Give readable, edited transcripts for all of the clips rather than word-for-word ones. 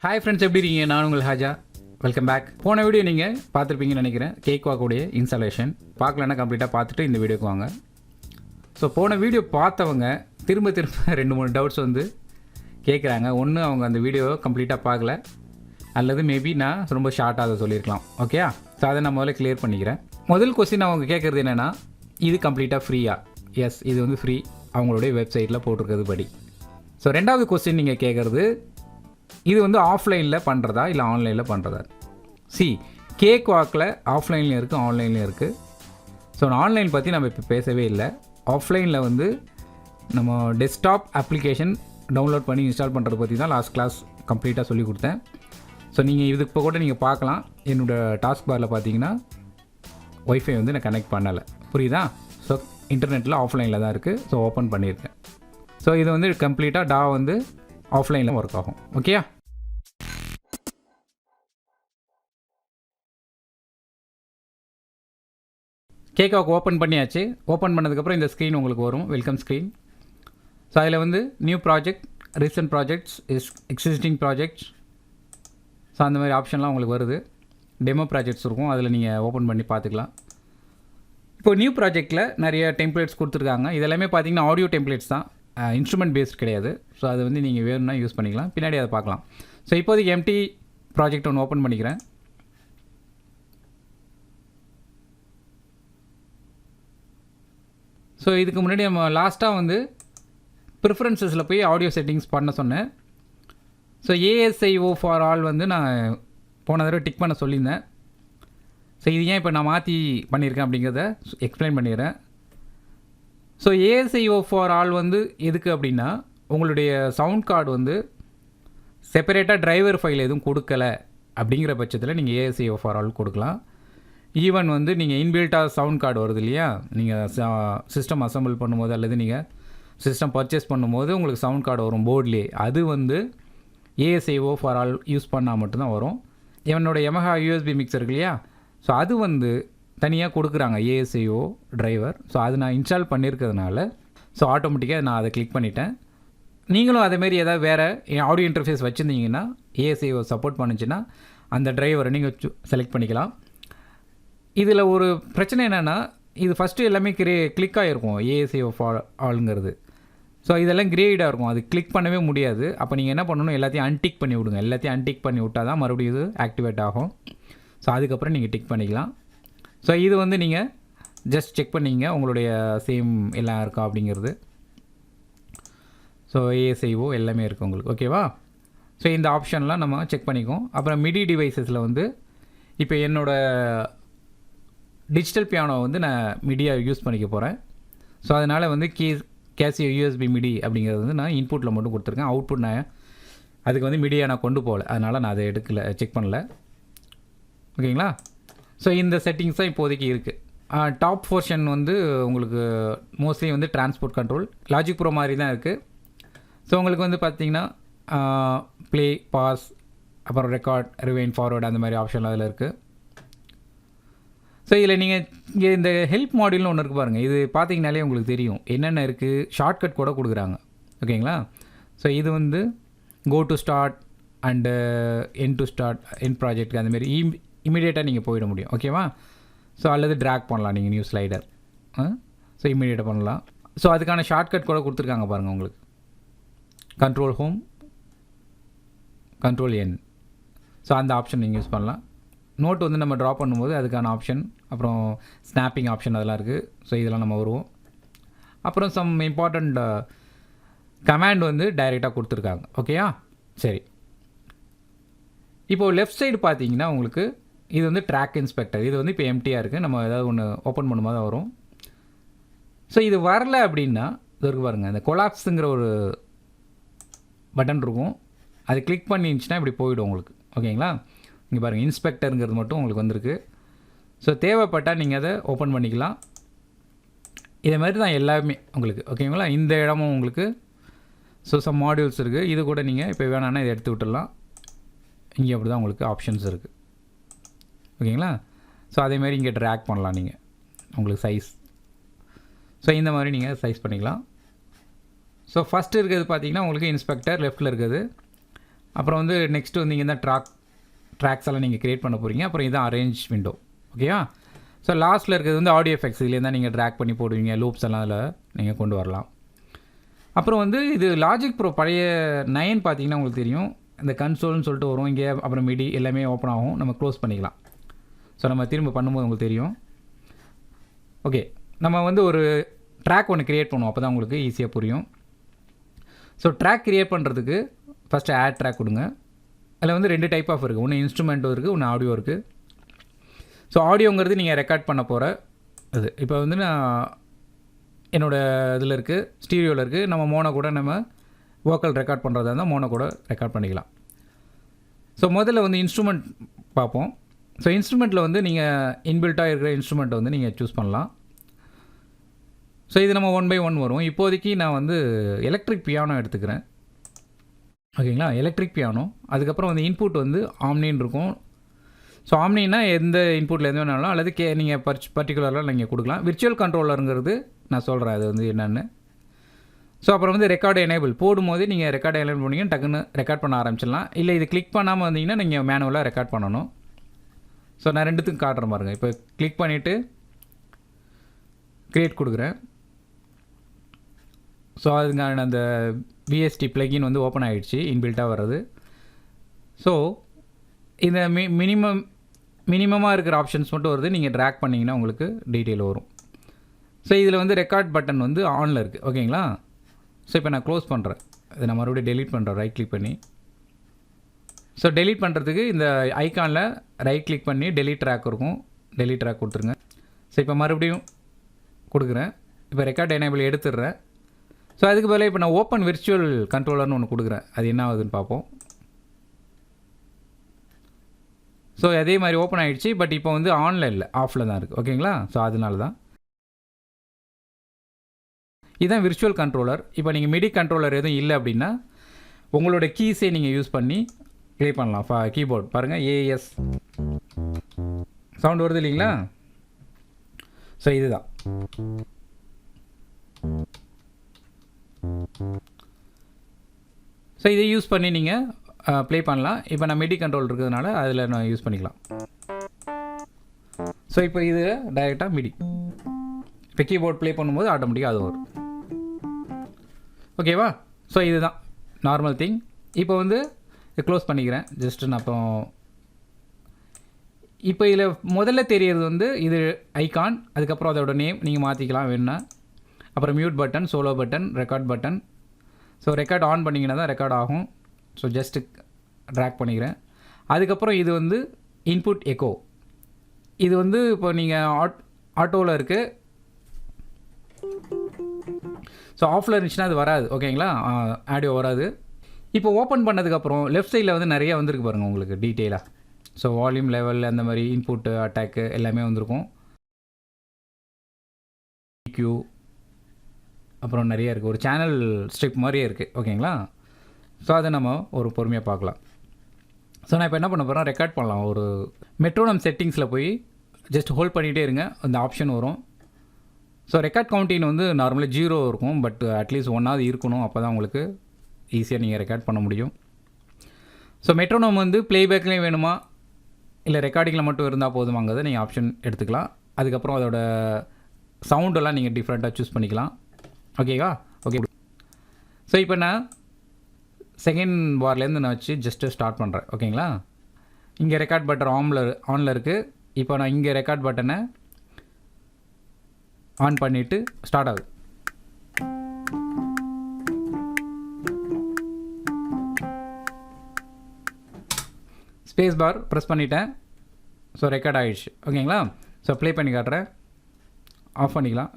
Hi friends, எப்படி இருக்கீங்க? நான் உங்கள் ஹாஜா. Welcome back. போன வீடியோ நீங்கள் பார்த்துருப்பீங்கன்னு நினைக்கிறேன். கேக்வாக்குடைய இன்ஸ்டாலேஷன் பார்க்கலன்னா கம்ப்ளீட்டாக பார்த்துட்டு இந்த வீடியோக்கு வாங்க. ஸோ போன வீடியோ பார்த்தவங்க திரும்ப 2-3 டவுட்ஸ் வந்து கேட்குறாங்க. ஒன்று, அவங்க அந்த வீடியோவை கம்ப்ளீட்டாக பார்க்கல, அல்லது மேபி நான் ரொம்ப ஷார்ட்டாக அதை சொல்லியிருக்கலாம். ஓகேயா? ஸோ அதை நான் முதல்ல கிளியர் பண்ணிக்கிறேன். முதல் கொஸ்டின் அவங்க கேட்குறது என்னென்னா, இது கம்ப்ளீட்டாக ஃப்ரீயா? எஸ், இது வந்து ஃப்ரீ, அவங்களுடைய வெப்சைட்டில் போட்டிருக்கிறது படி. ஸோ ரெண்டாவது கொஸ்டின் நீங்கள் கேட்குறது, இது வந்து ஆஃப்லைனில் பண்ணுறதா இல்லை ஆன்லைனில் பண்ணுறதா? கேக்வாக்கில் ஆஃப்லைன்லேயும் இருக்குது, ஆன்லைன்லேயும் இருக்குது. ஸோ ஆன்லைன் பற்றி நம்ம இப்போ பேசவே இல்லை. ஆஃப்லைனில் வந்து நம்ம டெஸ்க்டாப் அப்ளிகேஷன் டவுன்லோட் பண்ணி இன்ஸ்டால் பண்ணுறதை பற்றி தான் லாஸ்ட் கிளாஸ் கம்ப்ளீட்டாக சொல்லி கொடுத்தேன். ஸோ நீங்கள் இதுக்கு இப்போ கூட நீங்கள் பார்க்கலாம். என்னோடய டாஸ்க் பாரில் பார்த்தீங்கன்னா ஒய்ஃபை வந்து நான் கனெக்ட் பண்ணலை, புரியுதா? ஸோ இன்டர்நெட்டில் ஆஃப்லைனில் தான் இருக்குது. ஸோ ஓப்பன் பண்ணியிருக்கேன். ஸோ இது வந்து கம்ப்ளீட்டாக DAW வந்து ஆஃப்லைனில் ஒர்க் ஆகும். ஓகேயா? கேக்வாக் ஓப்பன் பண்ணியாச்சு. ஓப்பன் பண்ணதுக்கப்புறம் இந்த ஸ்க்ரீன் உங்களுக்கு வரும், வெல்கம் ஸ்க்ரீன். ஸோ அதில் வந்து new project, recent projects, existing projects, so அந்த மாதிரி ஆப்ஷன்லாம் உங்களுக்கு வருது. டெமோ ப்ராஜெக்ட்ஸ் இருக்கும், அதில் நீங்கள் ஓப்பன் பண்ணி பார்த்துக்கலாம். இப்போ நியூ ப்ராஜெக்டில் நிறைய டெம்ப்ளேட்ஸ் கொடுத்துருக்காங்க. இதெல்லாமே பார்த்தீங்கன்னா ஆடியோ டெம்ப்ளேட்ஸ் தான், இன்ஸ்ட்ருமெண்ட் பேஸ்ட் கிடையாது. ஸோ அது வந்து நீங்கள் வேணும்னா யூஸ் பண்ணிக்கலாம், பின்னாடி அதை பார்க்கலாம். ஸோ இப்போதைக்கு எம்டி ப்ராஜெக்ட் ஒன்று ஓப்பன் பண்ணிக்கிறேன். ஸோ இதுக்கு முன்னாடி நம்ம லாஸ்ட்டாக வந்து ப்ரிஃபரன்சஸில் போய் ஆடியோ செட்டிங்ஸ் பண்ண சொன்னேன். ஸோ ASIO ஃபார் ஆல் வந்து நான் போன தடவை டிக் பண்ண சொல்லியிருந்தேன். ஸோ இது ஏன் இப்போ நான் மாற்றி பண்ணியிருக்கேன் அப்படிங்கிறத எக்ஸ்பிளைன் பண்ணிடுறேன். ஸோ ASIO ஃபார் ஆல் வந்து எதுக்கு அப்படின்னா, உங்களுடைய சவுண்ட் கார்டு வந்து செப்பரேட்டாக டிரைவர் ஃபைல் எதுவும் கொடுக்கலை அப்படிங்கிற பட்சத்தில் நீங்கள் ASIO ஃபார் ஆல் கொடுக்கலாம். ஈவன் வந்து நீங்கள் இன்பில்ட்டாக சவுண்ட் கார்டு வருது இல்லையா, நீங்கள் சிஸ்டம் அசம்பிள் பண்ணும்போது அல்லது நீங்கள் சிஸ்டம் பர்ச்சேஸ் பண்ணும்போது உங்களுக்கு சவுண்ட் கார்டு வரும் போர்ட்லேயே, அது வந்து ASIO ஃபார் ஆல் யூஸ் பண்ணால் மட்டும்தான் வரும். என்னோட Yamaha USB மிக்சர் இருக்கு இல்லையா, ஸோ அது வந்து தனியாக கொடுக்குறாங்க ASIO டிரைவர். ஸோ அது நான் இன்ஸ்டால் பண்ணியிருக்கிறதுனால ஸோ ஆட்டோமேட்டிக்காக நான் அதை கிளிக் பண்ணிட்டேன். நீங்களும் அதேமாரி ஏதாவது வேறு ஆடியோ இன்டர்ஃபேஸ் வச்சுருந்தீங்கன்னா, ASIO சப்போர்ட் பண்ணுச்சுன்னா அந்த டிரைவரை நீங்கள் செலக்ட் பண்ணிக்கலாம். இதில் ஒரு பிரச்சனை என்னென்னா, இது ஃபஸ்ட்டு எல்லாமே கிளிக் ஆகிருக்கும் ASIO ஃபார் ஆளுங்கிறது. ஸோ இதெல்லாம் கிரேடாக இருக்கும், அது கிளிக் பண்ணவே முடியாது. அப்போ நீங்கள் என்ன பண்ணணும், எல்லாத்தையும் அன்டிக் பண்ணி விடுங்க. எல்லாத்தையும் அன்டிக் பண்ணி விட்டால் தான் மறுபடியும் இது ஆக்டிவேட் ஆகும். ஸோ அதுக்கப்புறம் நீங்கள் டிக் பண்ணிக்கலாம். ஸோ இது வந்து நீங்கள் ஜஸ்ட் செக் பண்ணிங்க உங்களுடைய சேம் எல்லாம் இருக்கா அப்படிங்கிறது. ஸோ ASIO எல்லாமே இருக்குது உங்களுக்கு, ஓகேவா? ஸோ இந்த ஆப்ஷன்லாம் நம்ம செக் பண்ணிக்குவோம். அப்புறம் MIDI டிவைசஸில் வந்து இப்போ என்னோடய டிஜிட்டல் பியானோ வந்து நான் மிடியாக யூஸ் பண்ணிக்க போகிறேன். ஸோ அதனால் வந்து கேசியோ USB MIDI அப்படிங்கிறது வந்து நான் இன்புட்டில் மட்டும் கொடுத்துருக்கேன். அவுட்புட் நான் அதுக்கு வந்து மிடியாக நான் கொண்டு போகல, அதனால் நான் அதை எடுக்கல, செக் பண்ணல. ஓகேங்களா? ஸோ இந்த செட்டிங்ஸ் தான் இப்போதைக்கு இருக்குது. டாப் போர்ஷன் வந்து உங்களுக்கு மோஸ்ட்லி வந்து டிரான்ஸ்போர்ட் கண்ட்ரோல் லாஜிக் ப்ரோ மாதிரி தான் இருக்குது. ஸோ உங்களுக்கு வந்து பார்த்திங்கன்னா ப்ளே, பாஸ், அப்புறம் ரெக்கார்ட், ரிவைண்ட், ஃபார்வர்டு அந்த மாதிரி ஆப்ஷன் அதில் இருக்குது. ஸோ இதில் நீங்கள் இங்கே இந்த ஹெல்ப் மாடியூல்னு ஒன்று இருக்குது பாருங்கள். இது பார்த்தீங்கனாலே உங்களுக்கு தெரியும் என்னென்ன இருக்குது. ஷார்ட்கட் கூட கொடுக்குறாங்க, ஓகேங்களா? ஸோ இது வந்து go to start and end to start, end project அந்தமாரி இமீடியட்டாக நீங்கள் போயிட முடியும், ஓகேவா? ஸோ அல்லது ட்ராக் பண்ணலாம் நீங்கள் நியூ ஸ்லைடர். ஸோ இமீடியட்டாக பண்ணலாம். ஸோ அதுக்கான ஷார்ட்கட் கூட கொடுத்துருக்காங்க பாருங்கள் உங்களுக்கு. கண்ட்ரோல் ஹோம், கண்ட்ரோல் என். ஸோ அந்த ஆப்ஷன் நீங்கள் யூஸ் பண்ணலாம். நோட் வந்து நம்ம ட்ரா பண்ணும்போது அதுக்கான ஆப்ஷன், அப்புறம் ஸ்னாப்பிங் ஆப்ஷன் அதெல்லாம் இருக்குது. ஸோ இதெல்லாம் நம்ம வருவோம். அப்புறம் சம் இம்பார்ட்டண்ட் கமாண்ட் வந்து டைரெக்டாக கொடுத்துருக்காங்க, ஓகேயா? சரி, இப்போது லெஃப்ட் சைடு பார்த்தீங்கன்னா உங்களுக்கு இது வந்து ட்ராக் இன்ஸ்பெக்டர். இது வந்து இப்போ எம்டியாக இருக்குது, நம்ம ஏதாவது ஒன்று ஓப்பன் பண்ணும்போது தான் வரும். ஸோ இது வரல அப்படின்னா இது இருக்கு பாருங்கள், இந்த கொலாப்ஸுங்கிற ஒரு பட்டன் இருக்கும், அது கிளிக் பண்ணிச்சுன்னா இப்படி போயிடும் உங்களுக்கு, ஓகேங்களா? இங்கே பாருங்கள், இன்ஸ்பெக்டருங்கிறது மட்டும் உங்களுக்கு வந்திருக்கு. ஸோ தேவைப்பட்டால் நீங்கள் அதை ஓப்பன் பண்ணிக்கலாம். இதே மாதிரி தான் எல்லாமே உங்களுக்கு, ஓகேங்களா? இந்த இடமும் உங்களுக்கு ஸோ சம் மாடியூல்ஸ் இருக்குது. இது கூட நீங்கள் இப்போ வேணான்னா இதை எடுத்து விட்டுடலாம். இங்கே அப்படி தான் உங்களுக்கு ஆப்ஷன்ஸ் இருக்குது, ஓகேங்களா? ஸோ அதேமாதிரி இங்கே ட்ராக் பண்ணலாம் நீங்கள் உங்களுக்கு சைஸ். ஸோ இந்த மாதிரி நீங்கள் சைஸ் பண்ணிக்கலாம். ஸோ ஃபஸ்ட்டு இருக்கிறது பார்த்தீங்கன்னா உங்களுக்கு இன்ஸ்பெக்டர் லெஃப்ட்டில் இருக்குது. அப்புறம் வந்து நெக்ஸ்ட்டு வந்து இங்கே தான் ட்ராக்ஸ் எல்லாம் நீங்கள் க்ரியேட் பண்ண போகிறீங்க. அப்புறம் இதுதான் அரேஞ்ச் விண்டோ. ஓகேவா? ஸோ லாஸ்ட்டில் இருக்கிறது வந்து ஆடியோ எஃபெக்ட்ஸ். இதுலேருந்து தான் நீங்கள் ட்ராக் பண்ணி போடுவீங்க. லூப்ஸ் எல்லாம் அதில் நீங்கள் கொண்டு வரலாம். அப்புறம் வந்து இது லாஜிக் ப்ரோ பழைய 9 பார்த்தீங்கன்னா உங்களுக்கு தெரியும், இந்த கன்சோல்னு சொல்லிட்டு வரும் இங்கே. அப்புறம் மிடி எல்லாமே ஓப்பன் ஆகும். நம்ம க்ளோஸ் பண்ணிக்கலாம். ஸோ நம்ம திரும்ப பண்ணும்போது உங்களுக்கு தெரியும். ஓகே, நம்ம வந்து ஒரு ட்ராக் ஒன்று க்ரியேட் பண்ணுவோம். அப்போ தான் உங்களுக்கு ஈஸியாக புரியும். ஸோ ட்ராக் க்ரியேட் பண்ணுறதுக்கு ஃபஸ்ட்டு ஆட் ட்ராக் கொடுங்க. அதில் வந்து 2 டைப் ஆஃப் இருக்குது. ஒன்று இன்ஸ்ட்ருமெண்ட்டும் இருக்குது, ஒன்று ஆடியோ இருக்குது. ஸோ ஆடியோங்கிறது நீங்கள் ரெக்கார்ட் பண்ண போகிற இது. இப்போ வந்து நான் என்னோடய இதில் இருக்குது, ஸ்டீரியோவில் இருக்குது. நம்ம மோனோ கூட நம்ம வோக்கல் ரெக்கார்ட் பண்ணுறதா இருந்தால் மோனோ கூட ரெக்கார்ட் பண்ணிக்கலாம். ஸோ முதல்ல வந்து இன்ஸ்ட்ருமெண்ட் பார்ப்போம். ஸோ இன்ஸ்ட்ருமெண்ட்டில் வந்து நீங்கள் இன்பில்ட்டாக இருக்கிற இன்ஸ்ட்ருமெண்ட்டை வந்து நீங்கள் சூஸ் பண்ணலாம். ஸோ இது நம்ம 1 by 1 வரும். இப்போதைக்கு நான் வந்து எலக்ட்ரிக் பியானோ எடுத்துக்கிறேன். ஓகேங்களா? Electric piano. அதுக்கப்புறம் வந்து இன்புட் வந்து ஆம்னின்னு இருக்கும். ஸோ ஆம்னின்னா எந்த இன்புட்டில் எது வேணாலும் அல்லது நீங்கள் பர்டிகுலராக நீங்கள் கொடுக்கலாம். விர்ச்சுவல் கண்ட்ரோலருங்கிறது நான் சொல்கிறேன் அது வந்து என்னென்னு. ஸோ அப்புறம் வந்து ரெக்கார்டு எனேபிள் போடும்போது நீங்கள் ரெக்கார்டு எனேபிள் பண்ணிங்கன்னா டக்குன்னு ரெக்கார்ட் பண்ண ஆரம்பிச்சிடலாம். இல்லை இது கிளிக் பண்ணாமல் வந்தீங்கன்னா நீங்கள் மேனுவலாக ரெக்கார்ட் பண்ணணும். ஸோ நான் 2த்துக்கும் காட்டுற பாருங்க. இப்போ கிளிக் பண்ணிவிட்டு க்ரியேட் கொடுக்குறேன். ஸோ அதுக்கான அந்த விஎஸ்டி ப்ளகின் வந்து ஓப்பன் ஆகிடுச்சு, இன்பில்ட்டாக வர்றது. ஸோ இந்த மினிமமாக இருக்கிற ஆப்ஷன்ஸ் மட்டும் வருது. நீங்கள் ட்ராக் பண்ணிங்கன்னா உங்களுக்கு டீட்டெயில் வரும். ஸோ இதில் வந்து ரெக்கார்ட் பட்டன் வந்து ஆனில் இருக்குது. ஓகேங்களா? ஸோ இப்போ நான் க்ளோஸ் பண்ணுறேன். இதை நான் மறுபடியும் டெலீட் பண்ணுறேன் ரைட் கிளிக் பண்ணி. ஸோ டெலீட் பண்ணுறதுக்கு இந்த ஐக்கானில் ரைட் கிளிக் பண்ணி டெலீட் ட்ராக் இருக்கும், டெலீட் ட்ராக் கொடுத்துருங்க. ஸோ இப்போ மறுபடியும் கொடுக்குறேன். இப்போ ரெக்கார்ட் எனேபிள் எடுத்துடுறேன். ஸோ அதுக்கு பதிலாக இப்போ நான் ஓப்பன் விர்ச்சுவல் கண்ட்ரோலர்னு ஒன்று கொடுக்குறேன். அது என்ன ஆகுதுன்னு பார்ப்போம். ஸோ அதே மாதிரி ஓப்பன் ஆகிடுச்சு. பட் இப்போ வந்து ஆனில் இல்லை, ஆஃபில் தான் இருக்குது. ஓகேங்களா? ஸோ அதனால தான் இதுதான் விர்ச்சுவல் கண்ட்ரோலர். இப்போ நீங்கள் மிடி கண்ட்ரோலர் எதுவும் இல்லை அப்படின்னா உங்களோட கீஸே நீங்கள் யூஸ் பண்ணி ப்ளே பண்ணலாம். கீபோர்ட் பாருங்கள், ஏஎஸ் சவுண்ட் வருது இல்லைங்களா? ஸோ இதுதான். ஸோ இதை யூஸ் பண்ணி நீங்கள் ப்ளே பண்ணலாம். இப்போ நான் மிடி கண்ட்ரோல் இருக்கிறதுனால அதில் நான் யூஸ் பண்ணிக்கலாம். ஸோ இப்போ இது டைரெக்டாக மிடி. இப்போ கீபோர்ட் ப்ளே பண்ணும்போது ஆட்டோமேட்டிக்காக அது வரும். ஓகேவா? ஸோ இதுதான் நார்மல் திங். இப்போ வந்து க்ளோஸ் பண்ணிக்கிறேன். ஜஸ்ட்டு நான் இப்போ இதில் முதல்ல தெரியறது வந்து இது ஐகான், அதுக்கப்புறம் அதோட நேம் நீங்கள் மாற்றிக்கலாம் வேணுன்னா. அப்புறம் mute button, solo button, record button. So record on பண்ணிங்கன்னா தான் ரெக்கார்ட் ஆகும். ஸோ ஜஸ்ட்டு ட்ராக் பண்ணிக்கிறேன். அதுக்கப்புறம் இது வந்து இன்புட் எக்கோ. இது வந்து இப்போ நீங்கள் ஆட்டோவில் இருக்குது. ஸோ ஆஃபில் இருந்துச்சுன்னா அது வராது. ஓகேங்களா? ஆடியோ வராது. இப்போ ஓப்பன் பண்ணதுக்கப்புறம் லெஃப்ட் சைடில் வந்து நிறைய வந்திருக்கு பாருங்கள் உங்களுக்கு டீட்டெயிலாக. ஸோ வால்யூம் லெவல் அந்த மாதிரி இன்புட்டு அட்டாக்கு எல்லாமே வந்திருக்கும். கியூ அப்புறம் நிறைய இருக்குது. ஒரு சேனல் ஸ்ட்ரிப் மாதிரியே இருக்குது. ஓகேங்களா? ஸோ அதை நம்ம ஒரு பொறுமையாக பார்க்கலாம். ஸோ நான் இப்போ என்ன பண்ண போகிறேன், ரெக்கார்ட் பண்ணலாம். ஒரு மெட்ரோனம் செட்டிங்ஸில் போய் ஜஸ்ட் ஹோல்ட் பண்ணிகிட்டே இருங்க, அந்த ஆப்ஷன் வரும். ஸோ ரெக்கார்ட் கவுண்டிங் வந்து நார்மலாக 0 இருக்கும். பட் அட்லீஸ்ட் 1ஆவது இருக்கணும். அப்போ தான் உங்களுக்கு ஈஸியாக நீங்கள் ரெக்கார்ட் பண்ண முடியும். ஸோ மெட்ரோனம் வந்து ப்ளேபேக்லேயும் வேணுமா இல்லை ரெக்கார்டிங்கில் மட்டும் இருந்தால் போதுமாங்கிறத நீங்கள் ஆப்ஷன் எடுத்துக்கலாம். அதுக்கப்புறம் அதோட சவுண்டெல்லாம் நீங்கள் டிஃப்ரெண்ட்டாக சூஸ் பண்ணிக்கலாம். ஓகேவா? ஓகே. ஸோ இப்போ நான் செகண்ட் பார்லேருந்து நான் வச்சு ஜஸ்ட்டு ஸ்டார்ட் பண்ணுறேன். ஓகேங்களா? இங்கே ரெக்கார்ட் பட்டன் ஆனில் இருக்குது. இப்போ நான் இங்கே ரெக்கார்ட் பட்டனை ஆன் பண்ணிவிட்டு ஸ்டார்ட் ஆகுது. ஸ்பேஸ் பார் ப்ரெஸ் பண்ணிட்டேன். ஸோ ரெக்கார்ட் ஆகிடுச்சு. ஓகேங்களா? ஸோ ப்ளே பண்ணி காட்டுறேன். ஆஃப் பண்ணிக்கலாம்.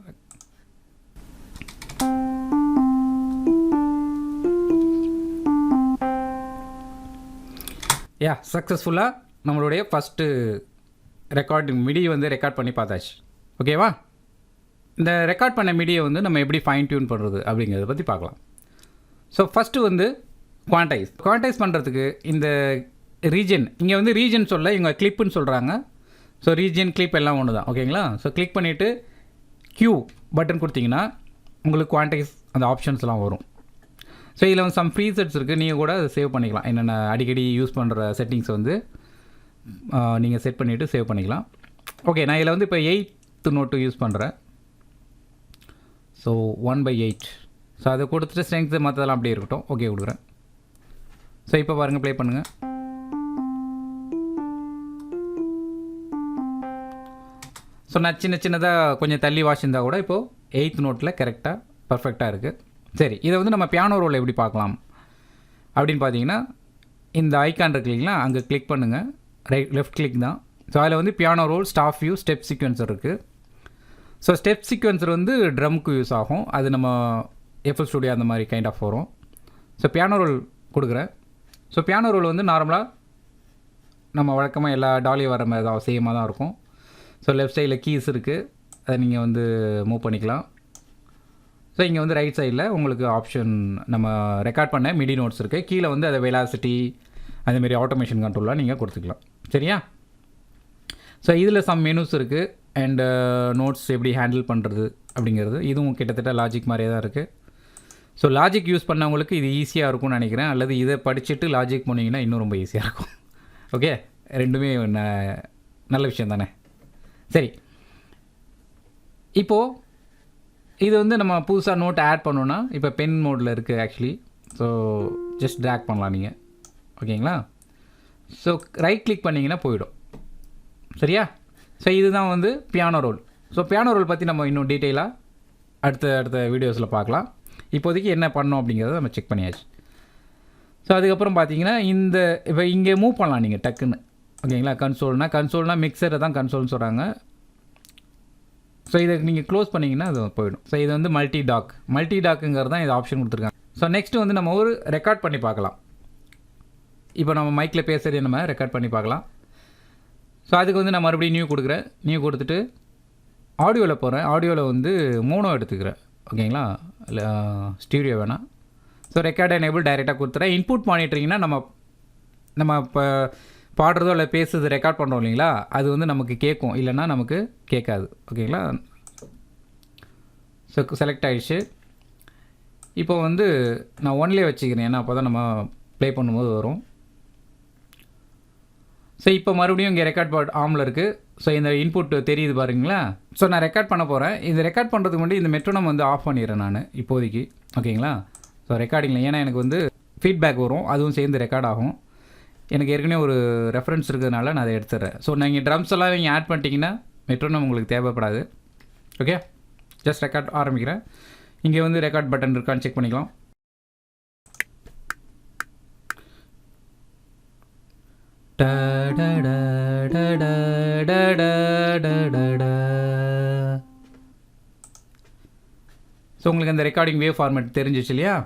சக்ஸஸ்ஃபுல்லாக நம்மளுடைய ஃபஸ்ட்டு ரெக்கார்டிங் மிடி வந்து ரெக்கார்ட் பண்ணி பார்த்தாச்சு. ஓகேவா? இந்த ரெக்கார்ட் பண்ண மிடியை வந்து நம்ம எப்படி ஃபைன் டியூன் பண்ணுறது அப்படிங்கிறத பற்றி பார்க்கலாம். ஸோ ஃபஸ்ட்டு வந்து குவான்டைஸ் பண்ணுறதுக்கு இந்த ரீஜன், இங்கே வந்து ரீஜன் சொல்ல இவங்க கிளிப்புன்னு சொல்கிறாங்க. ஸோ ரீஜன் கிளிப் எல்லாம் ஒன்று தான். ஓகேங்களா? ஸோ கிளிக் பண்ணிவிட்டு கியூ பட்டன் கொடுத்தீங்கன்னா உங்களுக்கு குவான்டைஸ் அந்த ஆப்ஷன்ஸ்லாம் வரும். ஸோ இதில் வந்து சம் ப்ரீசெட்ஸ் இருக்குது, நீங்கள் கூட அதை சேவ் பண்ணிக்கலாம். என்னென்ன அடிக்கடி யூஸ் பண்ணுற செட்டிங்ஸ் வந்து நீங்கள் செட் பண்ணிவிட்டு சேவ் பண்ணிக்கலாம். ஓகே, நான் இதில் வந்து இப்போ 8th நோட்டு யூஸ் பண்ணுறேன். ஸோ 1/8. ஸோ அதை கொடுத்துட்டு ஸ்ட்ரெங்க்த்து மற்றதெல்லாம் அப்படியே இருக்கட்டும். ஓகே கொடுக்குறேன். ஸோ இப்போ பாருங்கள், ப்ளே பண்ணுங்கள். ஸோ நான் சின்னதாக கொஞ்சம் தள்ளி வாசியிருந்தால் கூட இப்போது 8th நோட்டில் கரெக்டாக பர்ஃபெக்டாக இருக்குது. சரி, இதை வந்து நம்ம பியானோ ரோல் எப்படி பார்க்கலாம் அப்படின்னு பார்த்தீங்கன்னா, இந்த ஐக்கான் இருக்கு இல்லைங்களா, அங்கே கிளிக் பண்ணுங்கள். லெஃப்ட் கிளிக் தான். ஸோ அதில் வந்து piano roll, stop view, step sequencer இருக்குது. ஸோ ஸ்டெப் சீக்வென்சர் வந்து ட்ரம்க்கு யூஸ் ஆகும். அது நம்ம எஃப்எல் ஸ்டுடியோ அந்த மாதிரி கைண்ட் ஆஃப் வரும். ஸோ பியானோ ரோல் கொடுக்குறேன். ஸோ பியானோ ரோல் வந்து நார்மலாக நம்ம வழக்கமாக எல்லா டாலியும் வர மாதிரி தான், சேமாக தான் இருக்கும். ஸோ லெஃப்ட் சைடில் கீஸ் இருக்குது, அதை நீங்கள் வந்து மூவ் பண்ணிக்கலாம். ஸோ இங்கே வந்து ரைட் சைடில் உங்களுக்கு ஆப்ஷன் நம்ம ரெக்கார்ட் பண்ண மிடி நோட்ஸ் இருக்குது. கீழே வந்து அதை வெலாசிட்டி அதேமாரி ஆட்டோமேஷன் கண்ட்ரோல்லாம் நீங்கள் கொடுத்துக்கலாம். சரியா? ஸோ இதில் சம் மெனுஸ் இருக்குது அண்டு நோட்ஸ் எப்படி ஹேண்டில் பண்ணுறது அப்படிங்கிறது. இதுவும் கிட்டத்தட்ட லாஜிக் மாதிரியே தான் இருக்குது. ஸோ லாஜிக் யூஸ் பண்ணவங்களுக்கு இது ஈஸியாக இருக்கும்னு நினைக்கிறேன். அல்லது இதை படிச்சுட்டு லாஜிக் போனீங்கன்னா இன்னும் ரொம்ப ஈஸியாக இருக்கும். ஓகே, ரெண்டுமே நல்ல விஷயம் தானே. சரி, இப்போது இது வந்து நம்ம புதுசாக நோட் ஆட் பண்ணோன்னா, இப்போ பென் மோடில் இருக்குது ஆக்சுவலி. ஸோ ஜஸ்ட் ட்ராக் பண்ணலாம் நீங்கள். ஓகேங்களா? ஸோ ரைட் கிளிக் பண்ணிங்கன்னா போயிடும். சரியா? ஸோ இதுதான் வந்து piano roll. So piano roll பற்றி நம்ம இன்னும் டீட்டெயிலாக அடுத்த வீடியோஸில் பார்க்கலாம். இப்போதைக்கு என்ன பண்ணோம் அப்படிங்கிறத நம்ம செக் பண்ணியாச்சு. ஸோ அதுக்கப்புறம் பார்த்தீங்கன்னா இப்போ இங்கே மூவ் பண்ணலாம் நீங்கள் டக்குன்னு. ஓகேங்களா? கன்சோல்னால் மிக்சரை தான் கன்சோல்னு சொல்கிறாங்க. ஸோ இதை நீங்கள் க்ளோஸ் பண்ணிங்கன்னா அது போயிடும். ஸோ இது வந்து மல்டி டாக்குங்கிறது தான் இது ஆப்ஷன் கொடுத்துருக்காங்க. ஸோ நெக்ஸ்ட்டு வந்து நம்ம ஒரு ரெக்கார்ட் பண்ணி பார்க்கலாம். இப்போ நம்ம மைக்கில் பேசுகிறதே நம்ம ரெக்கார்ட் பண்ணி பார்க்கலாம். ஸோ அதுக்கு வந்து நான் மறுபடியும் நியூ கொடுத்துட்டு ஆடியோவில் போகிறேன். ஆடியோவில் வந்து மோனோ எடுத்துக்கிறேன். ஓகேங்களா? இல்லை ஸ்டீரியோ வேணாம். ஸோ ரெக்கார்ட் எனேபிள் டைரெக்டாக கொடுத்துறேன். இன்புட் மானிட்டரிங்னா நம்ம இப்போ பாடுறதோ இல்லை பேசுறது ரெக்கார்ட் பண்ணுறோம் இல்லைங்களா, அது வந்து நமக்கு கேட்கும், இல்லைன்னா நமக்கு கேட்காது. ஓகேங்களா? ஸோ செலக்ட் ஆகிடுச்சு. இப்போ வந்து நான் ஒன்லேயே வச்சுக்கிறேன், ஏன்னா அப்போ தான் நம்ம ப்ளே பண்ணும்போது வரும். ஸோ இப்போ மறுபடியும் இங்கே ரெக்கார்ட் பாட் ஆமில் இருக்குது. ஸோ இந்த இன்புட் தெரியுது பாருங்களா. ஸோ நான் ரெக்கார்ட் பண்ண போகிறேன். இது ரெக்கார்ட் பண்ணுறதுக்கு முன்னாடி இந்த மெட்ரோனம் வந்து ஆஃப் பண்ணிடுறேன் நான் இப்போதைக்கு. ஓகேங்களா? ஸோ ரெக்கார்டிங்கில் ஏன்னா எனக்கு வந்து ஃபீட்பேக் வரும், அதுவும் சேர்ந்து ரெக்கார்ட் ஆகும். எனக்கு ஏற்கனவே ஒரு ரெஃபரன்ஸ் இருக்கிறதுனால நான் அதை எடுத்துடுறேன். ஸோ நீங்கள் ட்ரம்ஸ் எல்லாம் நீங்கள் ஆட் பண்ணிட்டீங்கன்னா மெட்ரோனம் உங்களுக்கு தேவைப்படாது. ஓகே, ஜஸ்ட் ரெக்கார்ட் ஆரம்பிக்கிறேன். இங்கே வந்து ரெக்கார்ட் பட்டன் இருக்கான்னு செக் பண்ணிக்கலாம். ஸோ உங்களுக்கு அந்த ரெக்கார்டிங் வேவ் ஃபார்மேட் தெரிஞ்சிச்சு இல்லையா?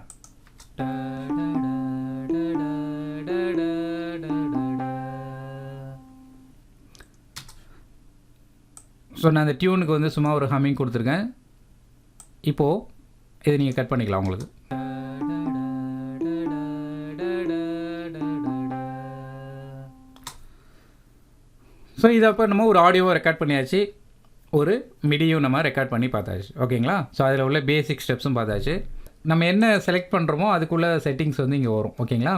ஸோ நான் அந்த டியூனுக்கு வந்து சும்மா ஒரு ஹம்மிங் கொடுத்துருக்கேன். இப்போது இது நீங்கள் கட் பண்ணிக்கலாம் உங்களுக்கு. ஸோ இதை அப்போ நம்ம ஒரு ஆடியோவை ரெக்கார்ட் பண்ணியாச்சு, ஒரு மிடியும் நம்ம ரெக்கார்ட் பண்ணி பார்த்தாச்சு. ஓகேங்களா? ஸோ அதில் உள்ள பேசிக் ஸ்டெப்ஸும் பார்த்தாச்சு. நம்ம என்ன செலக்ட் பண்ணுறோமோ அதுக்குள்ளே செட்டிங்ஸ் வந்து இங்கே வரும். ஓகேங்களா?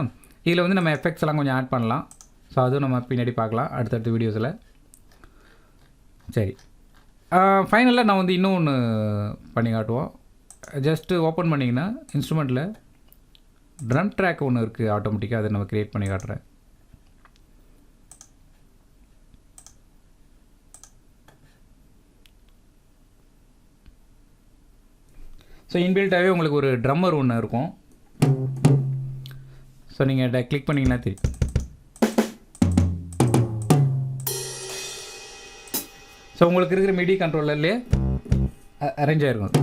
இதில் வந்து நம்ம எஃபெக்ட்ஸ் எல்லாம் கொஞ்சம் ஆட் பண்ணலாம். ஸோ அதுவும் நம்ம பின்னாடி பார்க்கலாம் அடுத்தடுத்த வீடியோஸில். சரி, ஃபைனலாக நான் வந்து இன்னும் ஒன்று பண்ணி காட்டுவோம். ஜஸ்ட்டு ஓப்பன் பண்ணிங்கன்னா இன்ஸ்ட்ருமெண்ட்டில் ட்ரம் ட்ராக் ஒன்று இருக்குது ஆட்டோமேட்டிக்காக, அதை நம்ம க்ரியேட் பண்ணி காட்டுறேன். ஸோ இன்பில்ட்டாகவே உங்களுக்கு ஒரு ட்ரம்மர் ஒன்று இருக்கும். ஸோ நீங்கள் கிளிக் பண்ணிங்கன்னா தெரியும். ஸோ உங்களுக்கு இருக்கிற மிடி கண்ட்ரோலர்லேயே அரேஞ்ச் ஆகிருக்கும்.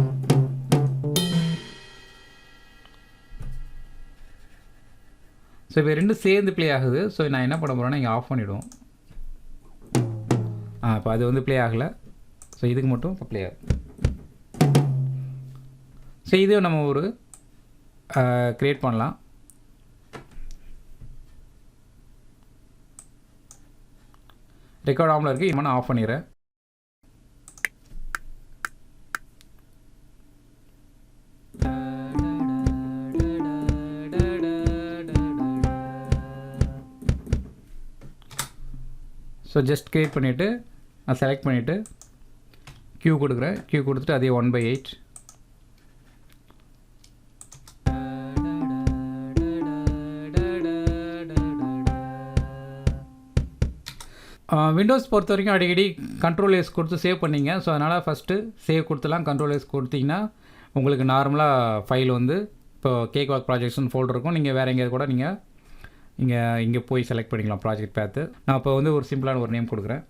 ஸோ இப்போ ரெண்டும் சேர்ந்து ப்ளே ஆகுது. ஸோ நான் என்ன பண்ண போகிறேன்னா இங்கே ஆஃப் பண்ணிவிடுவோம். இப்போ அது வந்து ப்ளே ஆகலை. ஸோ இதுக்கு மட்டும் இப்போ ப்ளே ஆகுது. ஸோ இதையும் நம்ம ஒரு க்ரியேட் பண்ணலாம். ரெக்கார்ட் ஆமில் இருக்குது, இப்போ நான் ஆஃப் பண்ணிடுறேன். ஸோ ஜஸ்ட் க்ரியேட் பண்ணிவிட்டு நான் செலக்ட் பண்ணிவிட்டு க்யூ கொடுக்குறேன். க்யூ கொடுத்துட்டு அதே 1/8. விண்டோஸ் பொறுத்த வரைக்கும் அடிக்கடி கண்ட்ரோல் எஸ் கொடுத்து சேவ் பண்ணிங்க. ஸோ அதனால் ஃபஸ்ட்டு சேவ் கொடுத்துலாம் கண்ட்ரோல் எஸ் கொடுத்தீங்கன்னா உங்களுக்கு நார்மலாக ஃபைல் வந்து இப்போ கேக்வாக் ப்ராஜெக்ட்ஸ்னு ஃபோல்டர் இருக்கும். நீங்கள் வேறு எங்கேயாவது கூட நீங்கள் இங்கே போய் செலக்ட் பண்ணிக்கலாம் ப்ராஜெக்ட் பேத்து. நான் இப்போ வந்து ஒரு சிம்பிளான ஒரு நேம் கொடுக்குறேன்.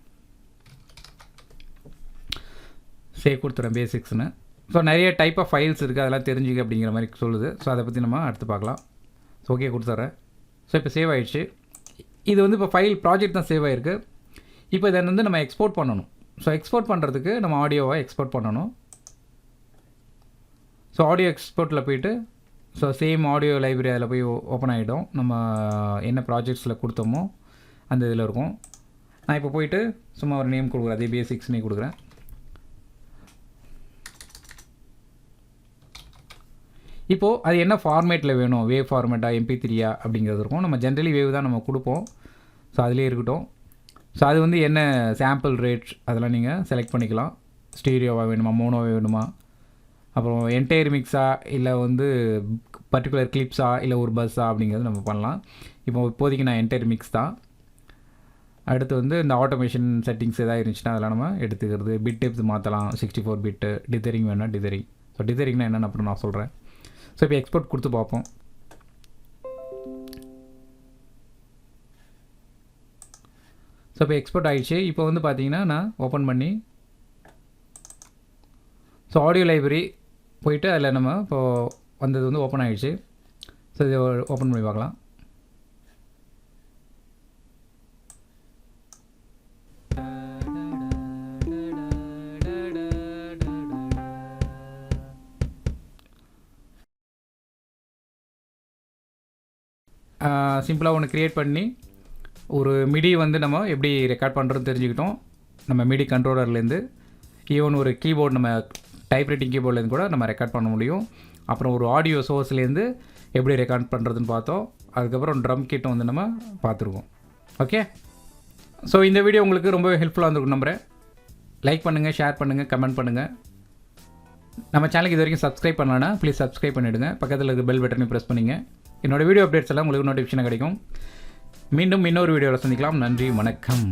சேவ் கொடுத்துறேன் பேசிக்ஸ்னு. ஸோ நிறைய டைப் ஆஃப் ஃபைல்ஸ் இருக்குது, அதெல்லாம் தெரிஞ்சுக்க அப்படிங்கிற மாதிரி சொல்லுது. ஸோ அதை பற்றி நம்ம அடுத்து பார்க்கலாம். ஸோ ஓகே கொடுத்துட்றேன். ஸோ இப்போ சேவ் ஆகிடுச்சு. இது வந்து இப்போ ஃபைல் ப்ராஜெக்ட் தான் சேவ் ஆகிருக்கு. இப்போ இதை வந்து நம்ம எக்ஸ்போர்ட் பண்ணணும். ஸோ எக்ஸ்போர்ட் பண்ணுறதுக்கு நம்ம ஆடியோவை எக்ஸ்போர்ட் பண்ணணும். ஸோ ஆடியோ எக்ஸ்போர்ட்டில் போய்ட்டு ஸோ சேம் ஆடியோ லைப்ரரி அதில் போய் ஓப்பன் ஆகிடும். நம்ம என்ன ப்ராஜெக்ட்ஸில் கொடுத்தோமோ அந்த இதில் இருக்கும். நான் இப்போ போயிட்டு சும்மா ஒரு நேம் கொடுக்குறேன், அதே பேசிக்ஸ் நேம் கொடுக்குறேன். இப்போது அது என்ன ஃபார்மேட்டில் வேணும், வேவ் ஃபார்மேட்டாக MP3 அப்படிங்கிறது இருக்கும். நம்ம ஜென்ரலி வேவ் தான் நம்ம கொடுப்போம். ஸோ அதிலே இருக்கட்டும். ஸோ அது வந்து என்ன சாம்பிள் ரேட் அதெல்லாம் நீங்கள் செலக்ட் பண்ணிக்கலாம். ஸ்டீரியோவாக வேணுமா, மோனோவாக வேணுமா, அப்புறம் என்டையர் மிக்ஸா, இல்லை வந்து பர்டிகுலர் கிளிப்ஸா, இல்லை ஒரு பஸ்ஸா அப்படிங்கிறது நம்ம பண்ணலாம். இப்போதைக்கு நான் என்டையர் மிக்ஸ் தான். அடுத்து வந்து இந்த ஆட்டோமேஷன் செட்டிங்ஸ் எதாவது இருந்துச்சுன்னா அதெல்லாம் நம்ம எடுத்துக்கிறது. பிட் டெப்த் மாற்றலாம், 64 பிட்டு. டிதரிங் வேணும்னா டிதரிங். ஸோ டிதரிங்னா என்னென்னு அப்புறம் நான் சொல்கிறேன். ஸோ இப்போ எக்ஸ்போர்ட் கொடுத்து பார்ப்போம். ஸோ இப்போ எக்ஸ்போர்ட் ஆகிடுச்சு. இப்போ வந்து பார்த்தீங்கன்னா நான் ஓப்பன் பண்ணி ஸோ ஆடியோ லைப்ரரி போயிட்டு அதில் நம்ம இப்போது வந்தது வந்து ஓப்பன் ஆகிடுச்சு. ஸோ இதை ஓப்பன் பண்ணி பார்க்கலாம். சிம்பிளாக ஒன்று க்ரியேட் பண்ணி ஒரு மிடி வந்து நம்ம எப்படி ரெக்கார்ட் பண்ணுறதுன்னு தெரிஞ்சுக்கிட்டோம். நம்ம மிடி கண்ட்ரோலர்லேருந்து ஈவன் ஒரு கீபோர்டு நம்ம டைப்ரைட்டிங் கீபோர்ட்லேருந்து கூட நம்ம ரெக்கார்ட் பண்ண முடியும். அப்புறம் ஒரு ஆடியோ சோர்ஸ்லேருந்து எப்படி ரெக்கார்ட் பண்ணுறதுன்னு பார்த்தோம். அதுக்கப்புறம் ட்ரம் கிட்டும் வந்து நம்ம பார்த்துருக்கோம். ஓகே, ஸோ இந்த வீடியோ உங்களுக்கு ரொம்ப ஹெல்ப்ஃபுல்லாக இருந்திருக்கும் நம்புகிறேன். லைக் பண்ணுங்கள், ஷேர் பண்ணுங்கள், கமெண்ட் பண்ணுங்கள். நம்ம சேனலுக்கு இது வரைக்கும் சப்ஸ்கிரைப் பண்ணலன்னா ப்ளீஸ் சப்ஸ்கிரைப் பண்ணிவிடுங்க. பக்கத்தில் இருக்க பெல் பட்டனையும் ப்ரெஸ் பண்ணிங்க. என்னோடய வீடியோ அப்டேட்ஸ் எல்லாம் உங்களுக்கு நோட்டிஃபிகேஷன் கிடைக்கும். மீண்டும் இன்னொரு வீடியோவில் சந்திக்கலாம். நன்றி, வணக்கம்.